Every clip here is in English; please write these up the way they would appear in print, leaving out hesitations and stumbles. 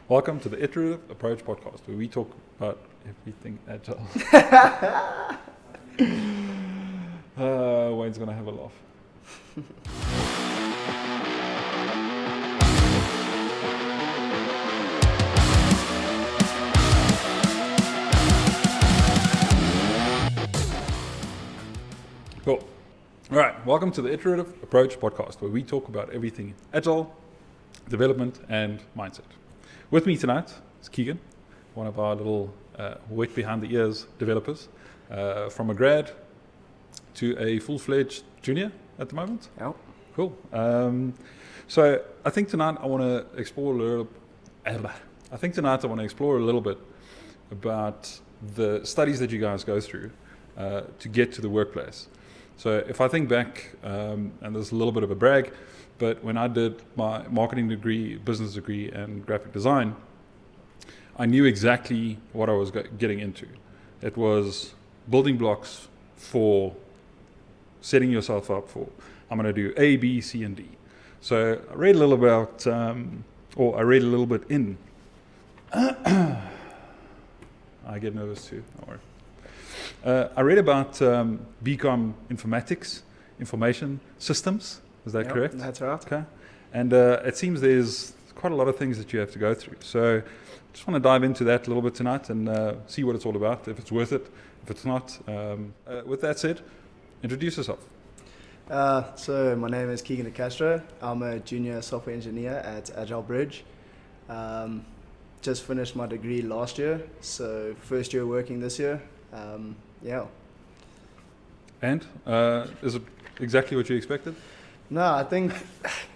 Welcome to the Iterative Approach podcast, where we talk about everything agile. Wayne's going to have a laugh. Cool. All right, welcome to the Iterative Approach podcast, where we talk about everything agile, development, and mindset. With me tonight is Keagan, one of our little wet behind the ears developers, from a grad to a full-fledged junior at the moment. Yeah. Cool. So I think tonight I want to explore a little. Bit about the studies that you guys go through to get to the workplace. So if I think back, and there's a little bit of a brag, but when I did my marketing degree, business degree, and graphic design, I knew exactly what I was getting into. It was building blocks for setting yourself up for, I'm going to do A, B, C, and D. So I read a little about, in. I get nervous too, don't worry. I read about BCom Informatics, Information Systems. Is that correct? That's right. Okay. And it seems there's quite a lot of things that you have to go through. So just want to dive into that a little bit tonight and see what it's all about, if it's worth it, if it's not. With that said, introduce yourself. So my name is Keagan de Castro. I'm a junior software engineer at Agile Bridge. Just finished my degree last year, so first year working this year. And is it exactly what you expected? No, I think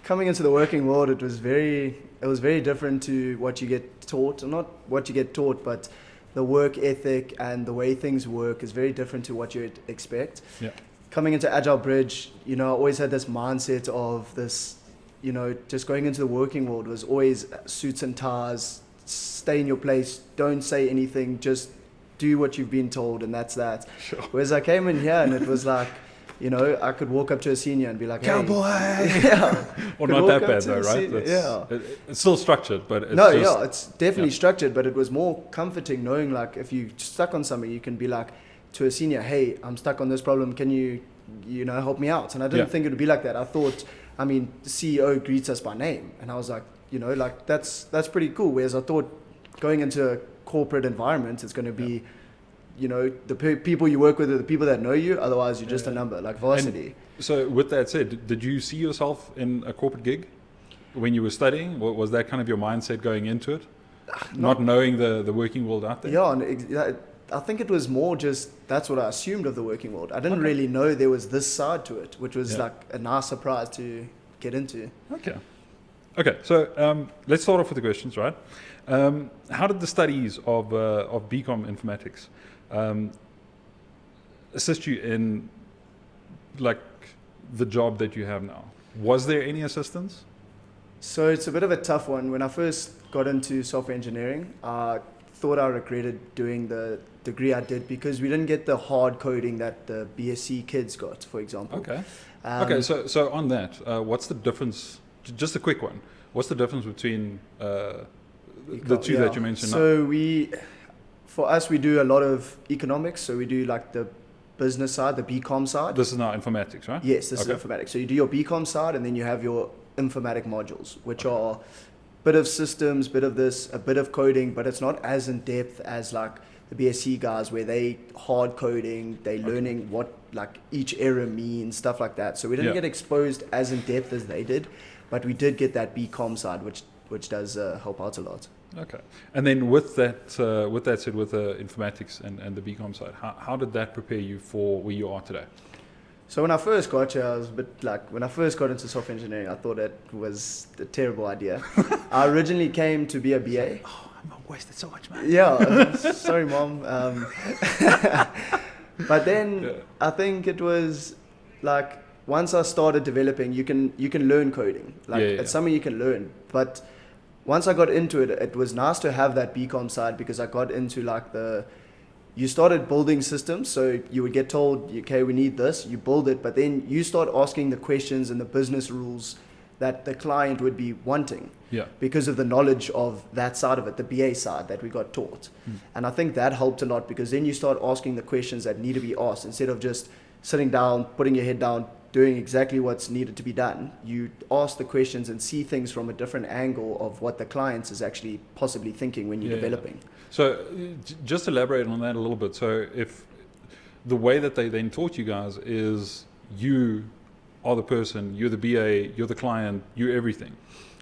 coming into the working world, it was very different to what you get taught, or not what you get taught, but the work ethic and the way things work is very different to what you'd expect. Yeah. Coming into Agile Bridge, I always had this mindset of this, just going into the working world was always suits and ties, stay in your place, don't say anything, just do what you've been told, and that's that. Sure. Whereas I came in here and it was like, I could walk up to a senior and be like, cowboy! Hey. Yeah. Well, not that bad though, right? It's still structured, but it's it's definitely structured, but it was more comforting knowing like if you stuck on something, you can be like to a senior, hey, I'm stuck on this problem, can you help me out? And I didn't think it would be like that. I thought, the CEO greets us by name, and I was like, that's pretty cool. Whereas I thought going into a corporate environment, it's going to be, the people you work with are the people that know you. Otherwise, you're just a number, like varsity. And so with that said, did you see yourself in a corporate gig when you were studying? Was that kind of your mindset going into it? Not knowing the working world out there? Yeah, and I think it was more just, that's what I assumed of the working world. I didn't really know there was this side to it, which was like a nice surprise to get into. Okay, so let's start off with the questions, right? How did the studies of BCom Informatics assist you in like the job that you have now? Was there any assistance? So it's a bit of a tough one. When I first got into software engineering, I thought I regretted doing the degree I did because we didn't get the hard coding that the BSc kids got, for example. Okay. So on that, what's the difference? Just a quick one. What's the difference between the two that you mentioned? So for us, we do a lot of economics. So we do like the business side, the BCom side. This is now informatics, right? Yes, this is informatics. So you do your BCom side, and then you have your informatic modules, which are a bit of systems, bit of this, a bit of coding, but it's not as in depth as like the BSc guys where they hard coding, they learning what like each error means, stuff like that. So we didn't get exposed as in depth as they did, but we did get that BCom side, which does help out a lot. Okay. And then with that said, with the informatics and the BCom side, how did that prepare you for where you are today? So when I first got here, I was a bit like, when I first got into software engineering, I thought it was a terrible idea. I originally came to be a BA. Oh, I wasted so much money. Yeah, sorry, Mom. But then I think it was like, once I started developing, you can learn coding. It's something you can learn. But once I got into it, it was nice to have that BCom side because I got into like you started building systems. So you would get told, okay, we need this, you build it, but then you start asking the questions and the business rules that the client would be wanting. Yeah. Because of the knowledge of that side of it, the BA side that we got taught. And I think that helped a lot, because then you start asking the questions that need to be asked instead of just sitting down, putting your head down, doing exactly what's needed to be done. You ask the questions and see things from a different angle of what the client is actually possibly thinking when you're developing. So just elaborate on that a little bit. So if the way that they then taught you guys is you are the person, you're the BA, you're the client, you're everything.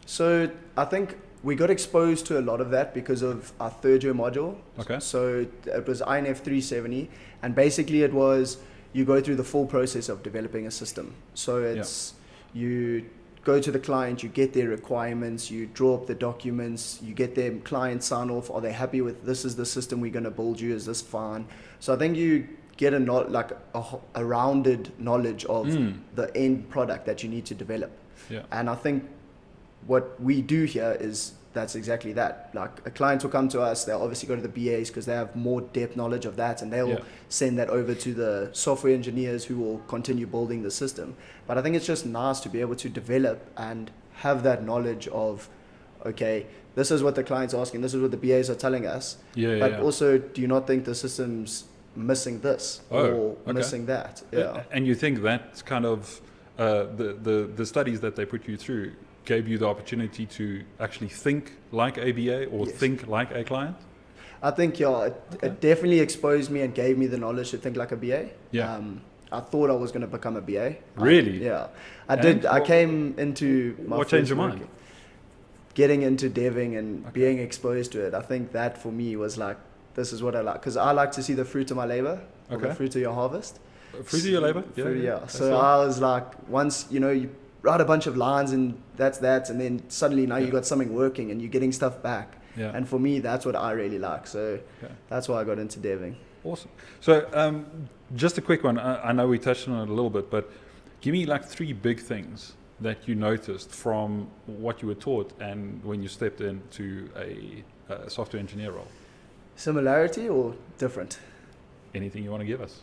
So I think we got exposed to a lot of that because of our third year module. Okay. So it was INF 370, and basically it was you go through the full process of developing a system. So it's you go to the client, you get their requirements, you draw up the documents, you get their client sign off. Are they happy with this is the system we're going to build you? Is this fine? So I think you get a rounded knowledge of the end product that you need to develop. Yeah. And I think what we do here is that's exactly that. Like a client will come to us, they'll obviously go to the BAs because they have more depth knowledge of that, and they'll send that over to the software engineers who will continue building the system. But I think it's just nice to be able to develop and have that knowledge of, okay, this is what the client's asking, this is what the BAs are telling us. But also, do you not think the system's missing this or missing that? Yeah. And you think that's kind of the studies that they put you through gave you the opportunity to actually think like a BA or think like a client? I think, it definitely exposed me and gave me the knowledge to think like a BA. Yeah. I thought I was going to become a BA. Really? I did. I came into my what changed your mind? Getting into deving and being exposed to it. I think that for me was like, this is what I like. Because I like to see the fruit of my labor, or the fruit of your harvest. Fruit of your labor? So I was like, once, you write a bunch of lines and that's that, and then suddenly now you got something working and you're getting stuff back. Yeah. And for me, that's what I really like. So that's why I got into deving. Awesome. So just a quick one. I know we touched on it a little bit, but give me like 3 big things that you noticed from what you were taught and when you stepped into a software engineer role. Similarity or different? Anything you want to give us?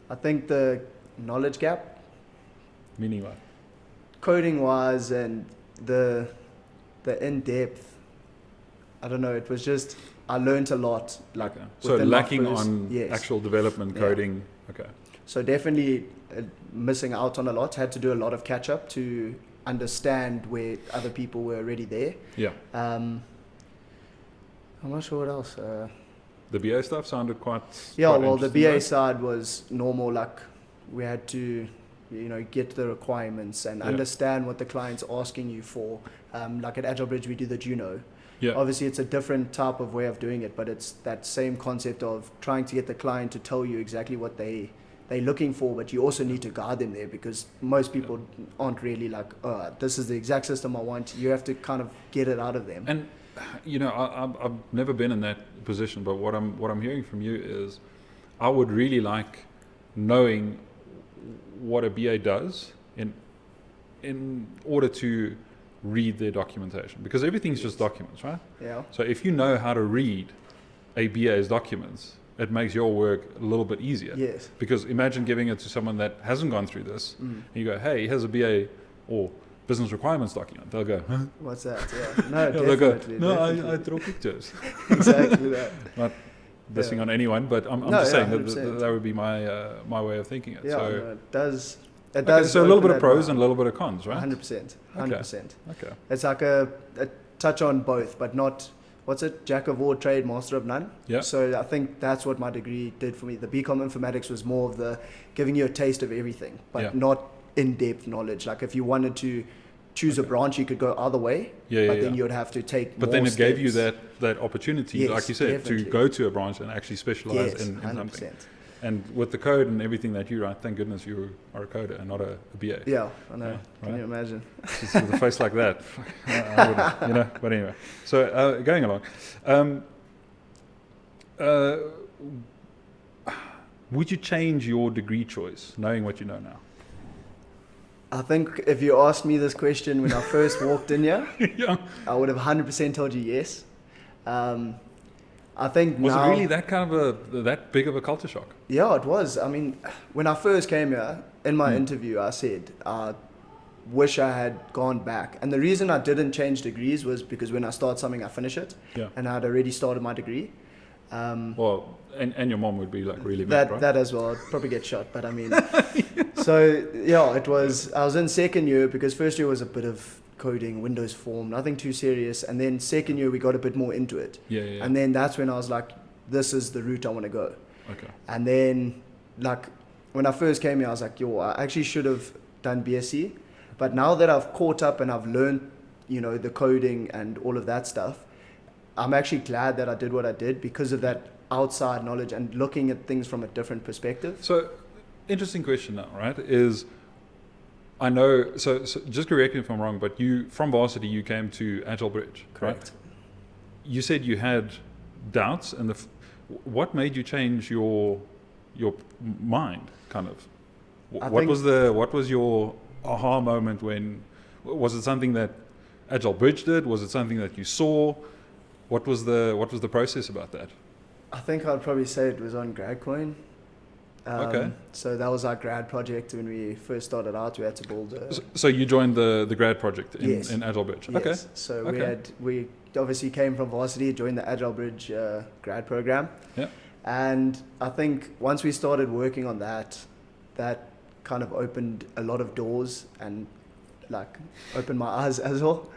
I think the knowledge gap. Meaning what? Coding wise and the in-depth, I don't know, it was just, I learned a lot. Like So lacking on actual development, coding. Okay. So definitely missing out on a lot, had to do a lot of catch up to understand where other people were already there. Yeah. I'm not sure what else. The BA stuff sounded quite the BA side was normal, like we had to get the requirements and understand what the client's asking you for. Like at Agile Bridge, we do the Juno. Yeah. Obviously, it's a different type of way of doing it, but it's that same concept of trying to get the client to tell you exactly what they're looking for, but you also need to guide them there because most people aren't really like, this is the exact system I want. You have to kind of get it out of them. And, I've never been in that position, but what I'm hearing from you is I would really like knowing what a BA does in order to read their documentation, because everything's just documents, right? Yeah. So if you know how to read a BA's documents, it makes your work a little bit easier. Yes. Because imagine giving it to someone that hasn't gone through this, and you go, hey, here's a BA or business requirements document. They'll go, huh? What's that? Yeah. No, They'll definitely. go, definitely. I draw pictures. Exactly that. Not dissing on anyone, but I'm just saying that 100%. that would be my way of thinking it. Yeah, So, it does. It okay, does. so a little bit open of that pros mind. and a little bit of cons, right? 100%. 100%. Okay. It's like a touch on both, but not, what's it? Jack of all trade, master of none. Yeah. So I think that's what my degree did for me. The BCom Informatics was more of the giving you a taste of everything, but not in-depth knowledge. Like if you wanted to choose a branch, you could go either way, but then you would have to take But more then it steps. gave you that opportunity, Yes, like you said, definitely. to go to a branch and actually specialize Yes, in 100%. something. And with the code and everything that you write, thank goodness you are a coder and not a BA. Yeah, I know. Yeah, Can right? you imagine? Just with a face like that, I wouldn't, But anyway, so going along, would you change your degree choice, knowing what you know now? I think if you asked me this question when I first walked in here, Yeah. I would have 100% told you yes. I think Was now, it really that kind of that big of a culture shock? Yeah, it was. I mean, when I first came here, in my interview, I said, wish I had gone back. And the reason I didn't change degrees was because when I start something, I finish it. Yeah. And I'd already started my degree. Well, and your mom would be like really mad, right? That as well. I'd probably get shot, but I mean, so yeah, I was in second year because first year was a bit of coding, Windows Form, nothing too serious. And then second year, we got a bit more into it. Yeah. And then that's when I was like, this is the route I want to go. Okay. And then, like, when I first came here, I was like, I actually should have done BSc. But now that I've caught up and I've learned, the coding and all of that stuff, I'm actually glad that I did what I did because of that outside knowledge and looking at things from a different perspective. So, interesting question now, right? Is I know, so just correct me if I'm wrong, but from varsity, you came to Agile Bridge, Correct. Right? You said you had doubts, and what made you change your mind, kind of? What was your aha moment when? Was it something that Agile Bridge did? Was it something that you saw? What was the process about that? I think I'd probably say it was on GradCoin. Okay. So that was our grad project when we first started out. We had to build So you joined the grad project Yes. in Agile Bridge. Yes. Okay. So we obviously came from varsity, joined the Agile Bridge grad program. Yeah. And I think once we started working on that kind of opened a lot of doors and like opened my eyes as well.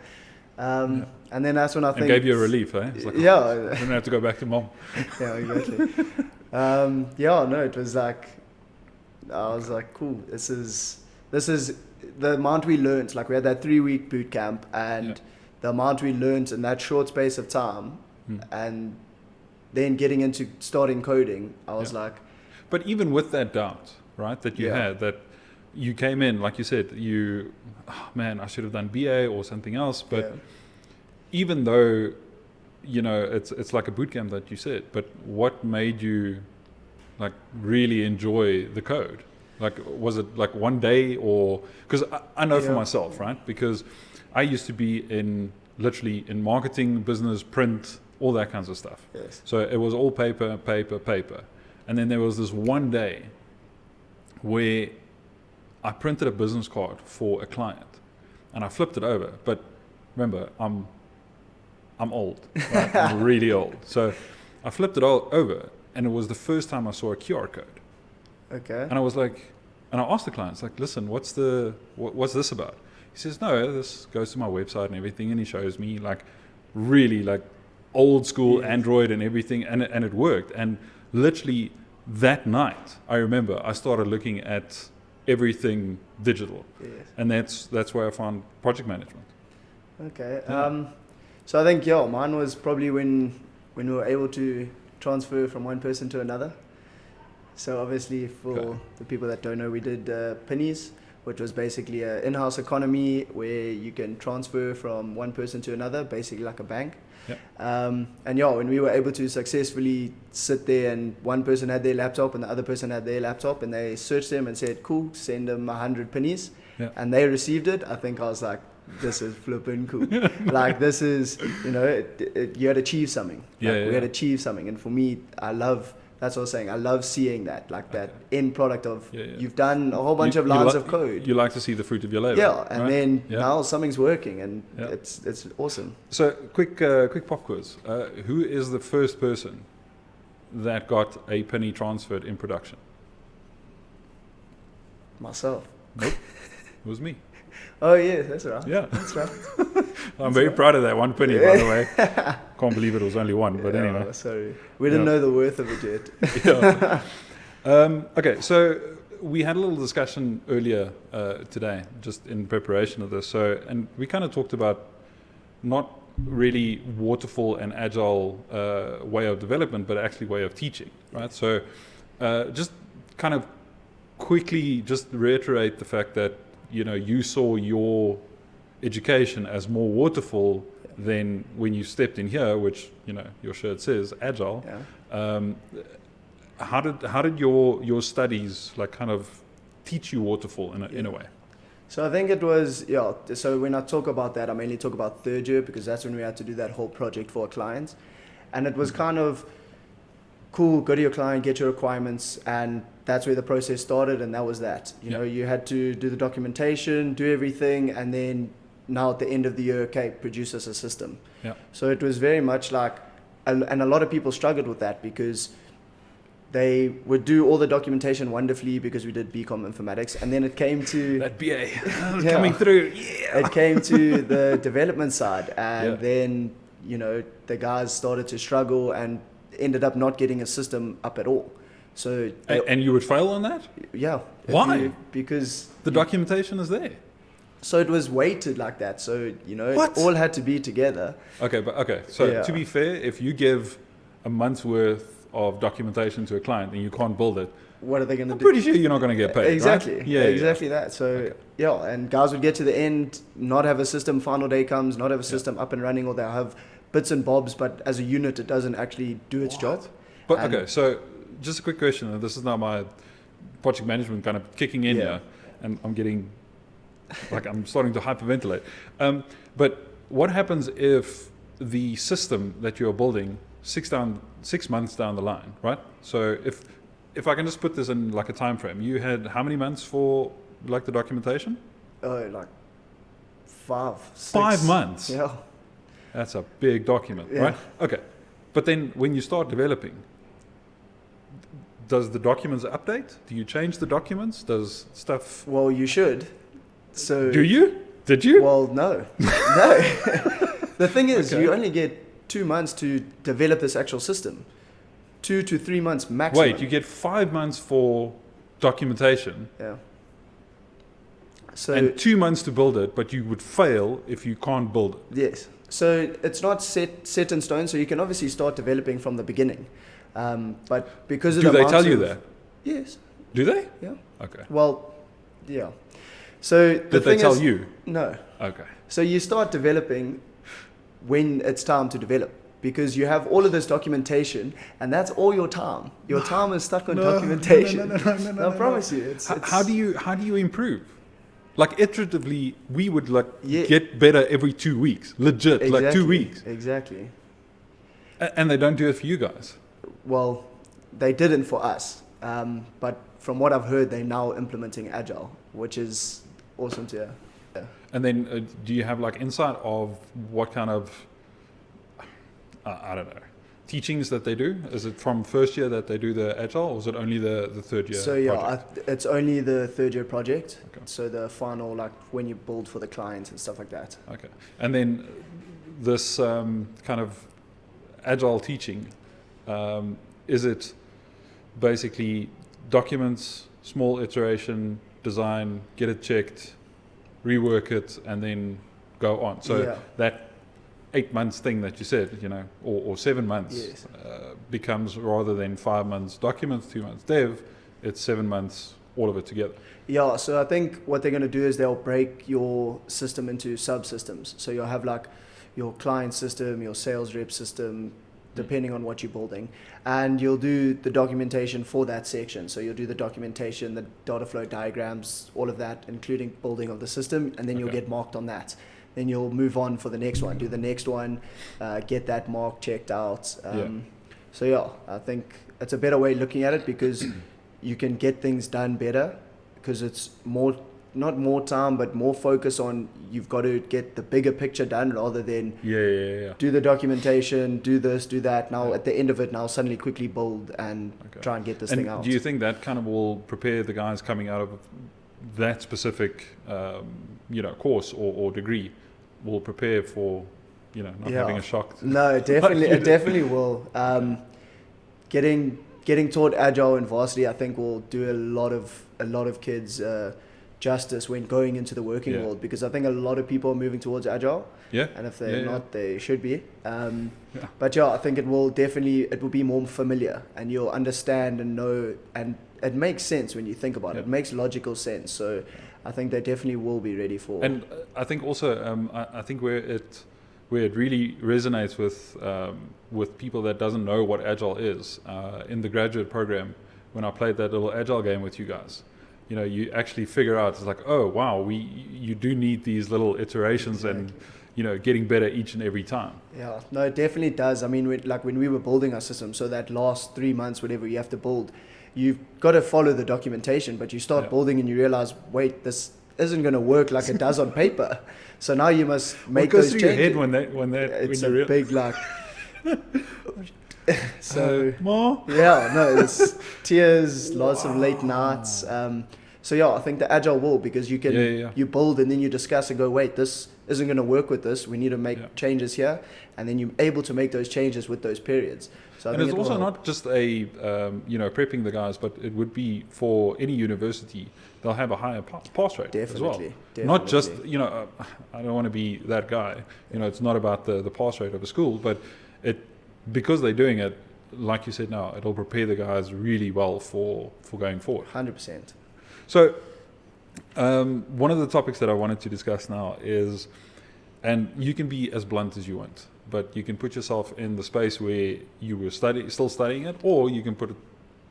And then that's when I think... And gave you a relief, eh? It's like, yeah. I didn't have to go back to mom. Yeah, exactly. It was like, I was like, cool, this is the amount we learned. Like we had that 3-week boot camp and the amount we learned in that short space of time and then getting into starting coding, I was like... But even with that doubt, right, that you had, that you came in, like you said, I should have done BA or something else, but even though, it's like a boot camp that you said, but what made you like really enjoy the code? Like, was it like one day or, because I know for myself, right, because I used to be literally in marketing, business, print, all that kinds of stuff. Yes. So it was all paper. And then there was this one day where I printed a business card for a client and I flipped it over. But remember, I'm old, right? I'm really old. So I flipped it all over and it was the first time I saw a QR code. Okay. And I was like, and I asked the clients, like, listen, what's this about? He says, no, this goes to my website and everything. And he shows me like really like old school Android and everything. And it worked. And literally that night, I remember I started looking at everything digital. Yes. And that's where I found project management. Okay. Yeah. So I think, mine was probably when we were able to transfer from one person to another. So obviously for the people that don't know, we did pennies, which was basically an in-house economy where you can transfer from one person to another, basically like a bank. Yep. When we were able to successfully sit there and one person had their laptop and the other person had their laptop and they searched them and said, cool, send them 100 pennies. Yeah. And they received it. I think I was like, this is flipping cool. Like this is, you had achieved something. We had achieved something. And for me, that's what I was saying. I love seeing that, like that end product of you've done a whole bunch of lines of code. You like to see the fruit of your labor. Yeah, and right? then now something's working, and it's awesome. So quick pop quiz. Who is the first person that got a penny transferred in production? Myself. Nope. It was me. Oh yeah, that's right. Yeah, that's right. I'm very proud of that one penny, by the way. Can't believe it was only one, but anyway. Sorry, we didn't know the worth of it yet. Okay, so we had a little discussion earlier today, just in preparation of this. And we kind of talked about not really waterfall and agile way of development, but actually way of teaching, right? So just kind of quickly just reiterate the fact that you saw your education as more waterfall than when you stepped in here, which your shirt says agile. Yeah. How did your studies like kind of teach you waterfall in a way? So I think it was so when I talk about that, I mainly talk about third year because that's when we had to do that whole project for our clients, and it was kind of cool. Go to your client, get your requirements, and that's where the process started, and that was that. You know, you had to do the documentation, do everything, and then now at the end of the year, okay, produce us a system. Yeah. So it was very much like, and a lot of people struggled with that because they would do all the documentation wonderfully because we did BCom Informatics, and then it came to that BA coming through. Yeah. It came to the development side, and then, you know, the guys started to struggle and ended up not getting a system up at all. So and you would fail on that? Yeah. Why? Because the documentation is there. So it was weighted like that. So, you know, What? it all had to be together. Okay. So to be fair, if you give a month's worth of documentation to a client and you can't build it, what are they going to do? I'm pretty sure you're not going to get paid. Exactly. Right? Exactly that. So and guys would get to the end, not have a system, final day comes, not have a system up and running, or they'll have bits and bobs, but as a unit it doesn't actually do its job. But okay, so just a quick question, and this is now my project management kind of kicking in here, and I'm getting, like, I'm starting to hyperventilate. But what happens if the system that you're building 6 months down the line, right? So if I can just put this in like a time frame, you had how many months for like the documentation? Like 5, 6. 5 months. Yeah. That's a big document, right? Okay. But then when you start developing, does the documents update? Do you change the documents? Does stuff... Well, you should. So do you? Did you? Well, no. No. The thing is, you only get 2 months to develop this actual system. 2 to 3 months maximum. Wait, you get 5 months for documentation. Yeah. So, and 2 months to build it, but you would fail if you can't build it. Yes. So it's not set in stone. So you can obviously start developing from the beginning. But because of do the they tell you that? Yes. Do they? Yeah. Okay. Well, yeah. So the Did they tell you? No. Okay. So you start developing when it's time to develop, because you have all of this documentation, and that's all your time. Your time is stuck on documentation. No, I promise you. It's how do you improve? Like iteratively, we would get better every 2 weeks. Legit, exactly, like 2 weeks. Exactly. And they don't do it for you guys. Well, they didn't for us. But from what I've heard, they're now implementing Agile, which is awesome to hear. Yeah. And then do you have like insight of what kind of, I don't know, teachings that they do? Is it from first year that they do the Agile, or is it only the third year project? It's only the third year project. Okay. So the final, like when you build for the clients and stuff like that. Okay. And then this kind of Agile teaching, is it basically documents, small iteration, design, get it checked, rework it, and then go on? So that 8 months thing that you said, you know, or 7 months, becomes, rather than 5 months documents, 2 months dev, it's 7 months, all of it together. Yeah, so I think what they're going to do is they'll break your system into subsystems. So you'll have like your client system, your sales rep system, depending on what you're building. And you'll do the documentation for that section. So you'll do the documentation, the data flow diagrams, all of that, including building of the system, and then you'll get marked on that. Then you'll move on for the next one, do the next one, get that mark checked out. So yeah, I think it's a better way of looking at it, because you can get things done better, because it's more, not more time, but more focus on, you've got to get the bigger picture done rather than do the documentation, do this, do that. Now at the end of it, now suddenly quickly build and try and get this thing out. Do you think that kind of will prepare the guys coming out of that specific, course or degree, will prepare for, not having a shock? No, definitely, it definitely will. Getting taught Agile in varsity, I think, will do a lot of kids justice when going into the working world, because I think a lot of people are moving towards Agile. Yeah. And if they're not, they should be. But I think it will be more familiar, and you'll understand and know, and it makes sense when you think about it. It makes logical sense. So I think they definitely will be ready for. And I think also, I think where it really resonates with people that doesn't know what Agile is, in the graduate program, when I played that little Agile game with you guys, you actually figure out, it's like, oh wow, you do need these little iterations and getting better each and every time. Yeah, no, it definitely does. I mean, when we were building our system, so that last 3 months, whatever you have to build, you've got to follow the documentation, but you start building and you realize, wait, this isn't going to work like it does on paper. So now you must make those changes. Your head when it's when a big like. So more. Yeah, no, it's tears, lots of late nights. So yeah, I think the agile will, because you can you build and then you discuss and go, wait, this isn't going to work with this. We need to make changes here, and then you're able to make those changes with those periods. So I and think it's also not just a prepping the guys, but it would be for any university. They'll have a higher pass rate as well. Definitely. Not just I don't want to be that guy. It's not about the pass rate of a school, but because they're doing it, like you said now, it'll prepare the guys really well for going forward. 100%. So one of the topics that I wanted to discuss now is, and you can be as blunt as you want, but you can put yourself in the space where you were still studying it, or you can put it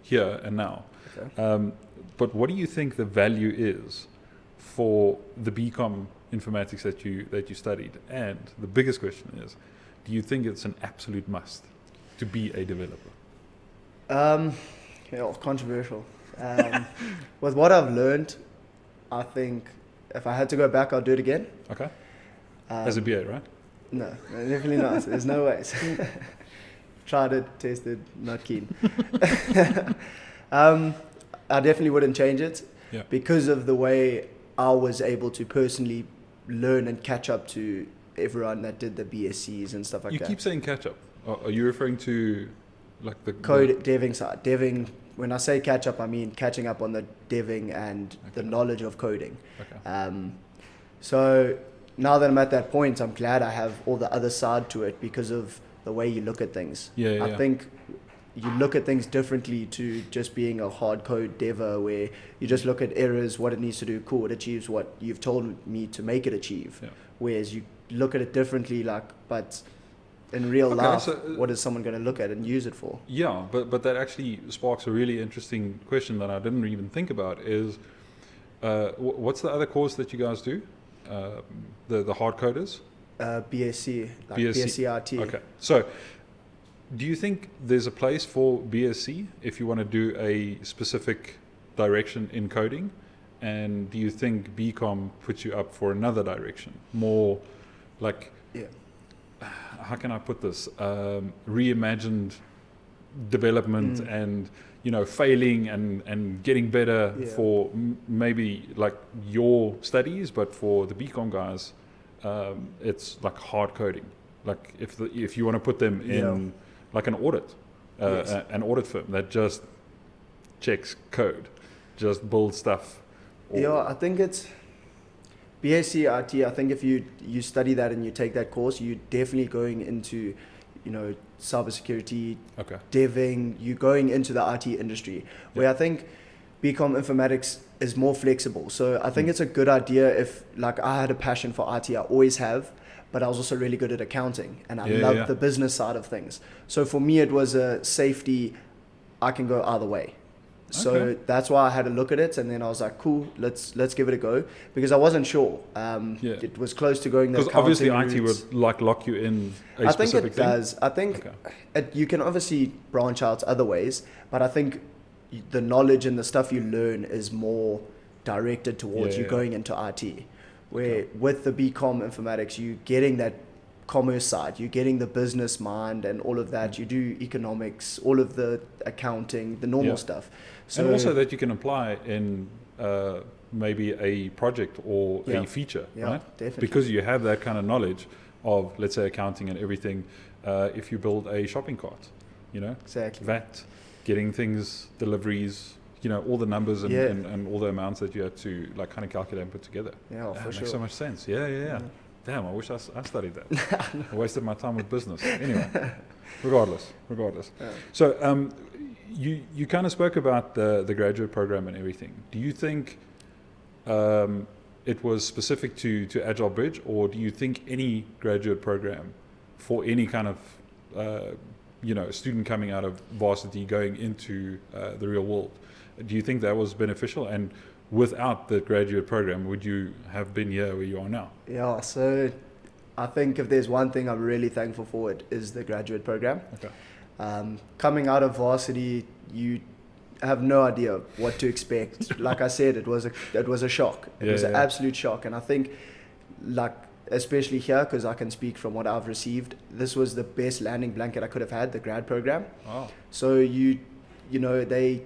here and now. Okay. But what do you think the value is for the BCom Informatics that you studied? And the biggest question is, do you think it's an absolute must to be a developer? Controversial. With what I've learned, I think if I had to go back, I'll do it again. Okay. As a BA, right? No, definitely not. There's no ways. Tried it, tested, not keen. I definitely wouldn't change it because of the way I was able to personally learn and catch up to everyone that did the BScs and stuff like that. You keep saying catch up. Are you referring to like the deving side? Deving. When I say catch up, I mean catching up on the deving and the knowledge of coding. Okay. So now that I'm at that point, I'm glad I have all the other side to it because of the way you look at things. I think you look at things differently to just being a hard code dever where you just look at errors, what it needs to do, cool, it achieves what you've told me to make it achieve. Yeah. Whereas you look at it differently, but in real life, what is someone going to look at and use it for? Yeah, but that actually sparks a really interesting question that I didn't even think about is, what's the other course that you guys do? The hard coders? BSc, BSc RT. Okay, so do you think there's a place for BSc if you want to do a specific direction in coding? And do you think BCom puts you up for another direction? More like, how can I put this? Reimagined development and, failing and getting better for maybe like your studies, but for the BCom guys, it's like hard coding. Like if you want to put them in like an audit, an audit firm that just checks code, just builds stuff. I think it's BSc RT. I think if you study that and you take that course, you're definitely going into, cybersecurity, deving. You're going into the IT industry, where I think BCom Informatics is more flexible. So I think it's a good idea if, like, I had a passion for IT, I always have, but I was also really good at accounting, and I loved the business side of things. So for me, it was a safety. I can go either way. So that's why I had to look at it, and then I was like, cool, let's give it a go, because I wasn't sure. It was close to going the accounting because obviously routes. IT would like lock you in a specific thing. I think it does. I think you can obviously branch out other ways, but I think the knowledge and the stuff you learn is more directed towards you going into IT. Where with the BCom Informatics, you're getting that commerce side, you're getting the business mind and all of that. You do economics, all of the accounting, the normal stuff. So, and also that you can apply in maybe a project or a feature, right? Definitely. Because you have that kind of knowledge of, let's say, accounting and everything. If you build a shopping cart, exactly. VAT, getting things, deliveries, all the numbers and all the amounts that you have to like kind of calculate and put together. Yeah, for sure. Makes so much sense. Yeah. Damn, I wish I studied that. I wasted my time with business. Anyway, regardless. Yeah. So you kind of spoke about the graduate program and everything. Do you think it was specific to Agile Bridge, or do you think any graduate program for any kind of student coming out of varsity going into the real world, do you think that was beneficial? And without the graduate program, would you have been here where you are now? Yeah, so I think if there's one thing I'm really thankful for, it is the graduate program. Okay. Coming out of varsity, have no idea what to expect. Like I said, it was a shock. It was an absolute shock. And I think, like, especially here, because I can speak from what I've received, this was the best landing blanket I could have had, the grad program. Oh. So you know, they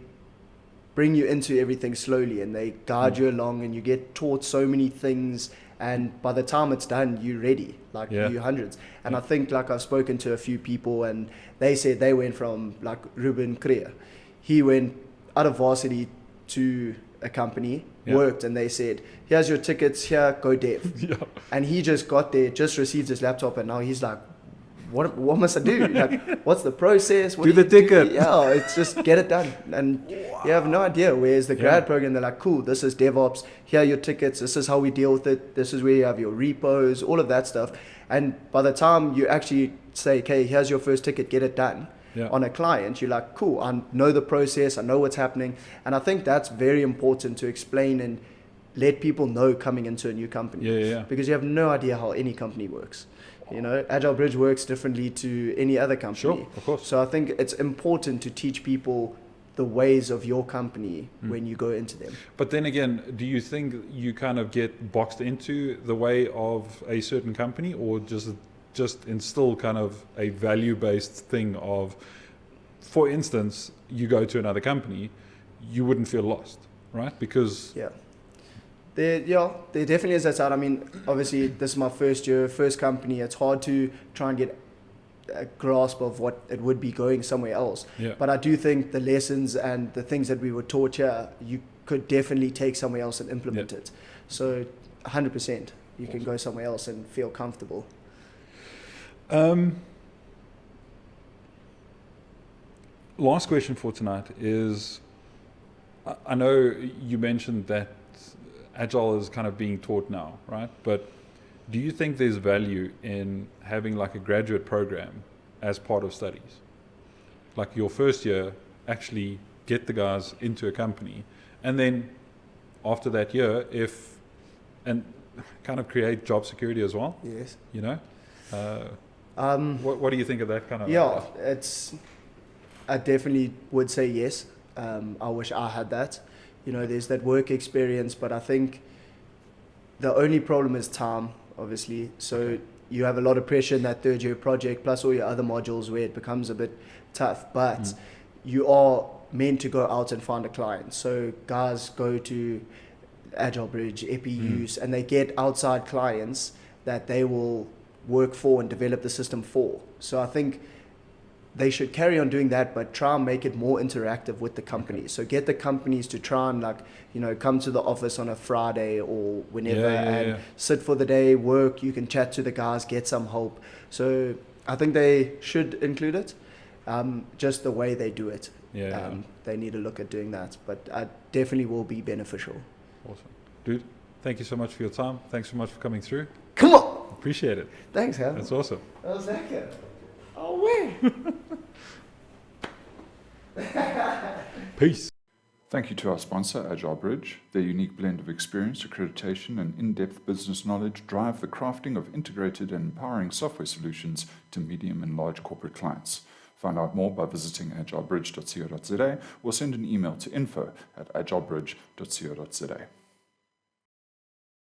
bring you into everything slowly and they guide you along, and you get taught so many things, and by the time it's done, you're ready, like you hundreds. And I think, like, I've spoken to a few people and they said they went from, like, Ruben Kreer, he went out of varsity to a company, worked, and they said, here's your tickets, here, go dev. And he just got there, just received his laptop, and now he's like, what must I do? Like, what's the process? What do the ticket. Yeah, it's just get it done. And you have no idea. Whereas the grad program, they're like, cool, this is DevOps, here are your tickets, this is how we deal with it, this is where you have your repos, all of that stuff. And by the time you actually say, okay, here's your first ticket, get it done, on a client, you're like, cool, I know the process, I know what's happening. And I think that's very important to explain and let people know coming into a new company. Because you have no idea how any company works. You know, Agile Bridge works differently to any other company. Sure, of course. So I think it's important to teach people the ways of your company when you go into them. But then again, do you think you kind of get boxed into the way of a certain company, or just instill kind of a value-based thing of, for instance, you go to another company, you wouldn't feel lost, right? Because... There definitely is that side. I mean, obviously, this is my first year, first company. It's hard to try and get a grasp of what it would be going somewhere else. But I do think the lessons and the things that we were taught here, you could definitely take somewhere else and implement it. So 100%, you can go somewhere else and feel comfortable. Last question for tonight is, I know you mentioned that Agile is kind of being taught now, right? But do you think there's value in having like a graduate program as part of studies? Like your first year, actually get the guys into a company, and then after that year, and kind of create job security as well? Yes. You know? What do you think of that kind of idea? I definitely would say yes. I wish I had that. You know, there's that work experience, but I think the only problem is time, obviously. So you have a lot of pressure in that third year project, plus all your other modules where it becomes a bit tough. But you are meant to go out and find a client. So guys go to Agile Bridge, EpiUse, and they get outside clients that they will work for and develop the system for. So I think they should carry on doing that, but try and make it more interactive with the companies. So get the companies to try and, like, you know, come to the office on a Friday or whenever sit for the day, work. You can chat to the guys, get some help. So I think they should include it. Just the way they do it. They need to look at doing that, but it definitely will be beneficial. Awesome. Dude, thank you so much for your time. Thanks so much for coming through. Come on! Appreciate it. Thanks, Hal. That's awesome. That was lekker. Oh, way. Peace. Thank you to our sponsor, Agile Bridge. Their unique blend of experience, accreditation, and in-depth business knowledge drive the crafting of integrated and empowering software solutions to medium and large corporate clients. Find out more by visiting agilebridge.co.za or send an email to info@agilebridge.co.za.